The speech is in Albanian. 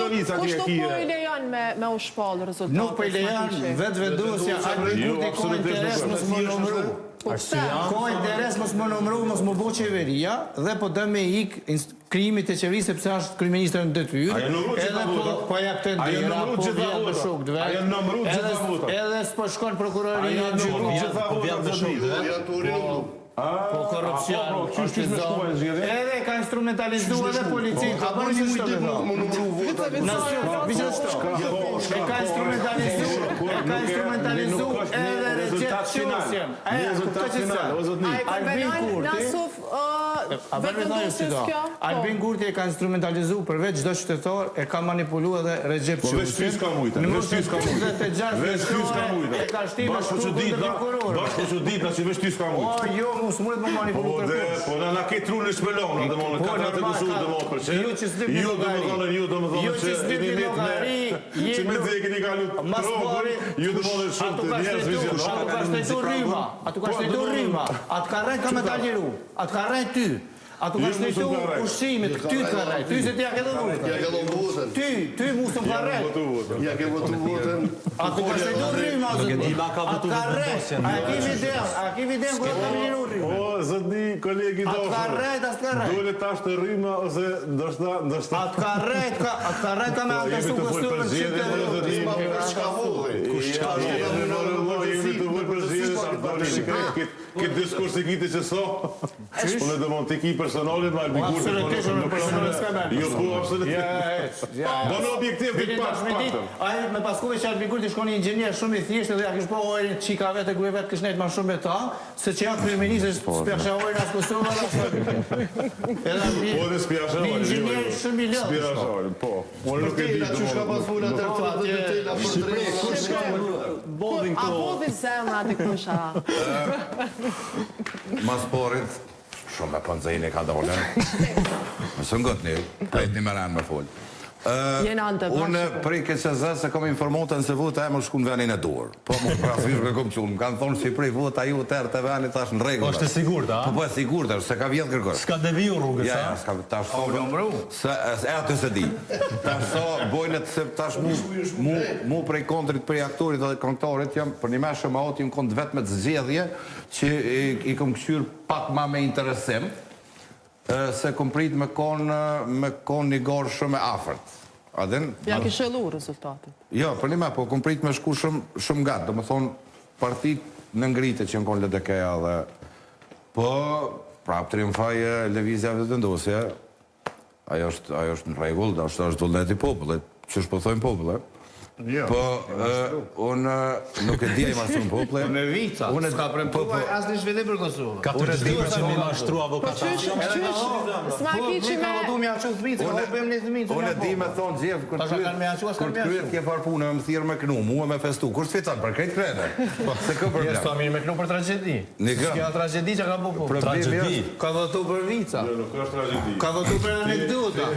Danica ti e Kushtu kije. po i lejon me u shpallë rezultatet? Nuk po i lejon vetëvendosja, Albin Kurti ka interes mos më numëru. Ka interes mos më numëru, mos më bo qeveria dhe po dë me ik krijimit të qeverisë sepse është kryeministri në detyrë. Edhe po ja këtë dera, po vjen me shok të vet. Edhe s'po shkon prokuroria në gjyqë. Po korupcion. Edhe ka instrumentalizuar edhe policinë. A bën një shtë të e ka instrumentalizuar edhe recept qosjem. Albin Kurti e ka instrumentalizuar përveç çdo qytetar, e ka manipuluar edhe Recep Qosjem. Veç ty s'ka mujta. E ka shtimë shkruar dhe prokuror. Bashkë që ditëna që veç ty s'ka mujta. Mos mund të më manipuloj kërkosh. Po na ke trunë shpelon, domethënë ka të kusur domethënë. Ju që s'dini logari, që me dhe keni kalu trogën, ju domethënë shumë të njerëzve që Atu ka shtetu rrima, atë ka rrejt ka me taliru, atë ka rrejt ty. Atu ka shtetu ushimit, ty të ka rrejt, ty se t'ja ke dhe votën. Ty musëm ka rrejt. Ja ke votu votën. Atu ka shtetu rrima, atë ka rrejt. A ki videon kërë ka miliru rrima. O, zëtni, kolegi Atë ka rrejt, atë ka rrejt. dole tash të rrima ose ndoshta. Atë ka rrejt ka me antesu kosturën Këtë diskurs e kiti që so, po në dëmon të ki personalit me Albin Kurti. Jo, po, absolutisht. Bënë objektiv këtë pak. Aje me paskuve që Albin Kurti shkoni inxhinier shumë i thjeshtë dhe ja kish po ojnë qika vetë e kuj vetë këshnet ma shumë me ta, se që janë kryeministë s'pjasha ojnë as Kosovë Po dhe s'pjasha ojnë. Inxhinier shumë i lëtë. S'pjasha ojnë, po. Unë nuk e di Që shka pas fulla të A bodhi zemra dikusha? Mas porit, shumë me pëndzejnë e ka dole. Më së ngët një, prejt një mëran më full. Unë prej KCZ se kom informotën se vota e më shku në venin e dorë. Po më prasvish me kom qunë. Më kanë thonë që prej vota ju tërë të venit tash në regullë. Po është e sigurta, a? Po e sigurta, se ka vjetë kërkës. S'ka deviju rrugës, a? Ja, s'ka tash thonë. E atë se di. Tash so, bojnet se tash mu prej kontrit prej aktorit dhe këngëtarit jam për një me shumë aot jam kont vetë me të zgjedhje që i kom këshyr pak ma me interesim se kom prit me kon një garë shumë e afert. Ja ki shëllu rezultatet? Jo, për një me, po kom prit me shku shumë gatë, do më thonë partit në ngrite që në kon LDK-a dhe po prap triumfaj lëvizja vetëvendosje, ajo është në regull, është vullneti popullit, që është po thojnë popullit. Po, unë nuk e dija i mashtru në pople. Në vica, s'ka premtuaj asë një shvede për Kosovë. Ka të rëzime që mi mashtru avokata. S'ma ki që me... Unë e di me thonë gjevë, kur të kryet kje farë punë, me më thirë me knu, mua me festu. Kur s'fitan, për krejt krede? Se kë problem? Jesë të mirë me knu për tragedi. S'kja tragedi që ka po po. Tragedi. Ka votu për vica. Nuk është tragedi. Ka votu për anekdota.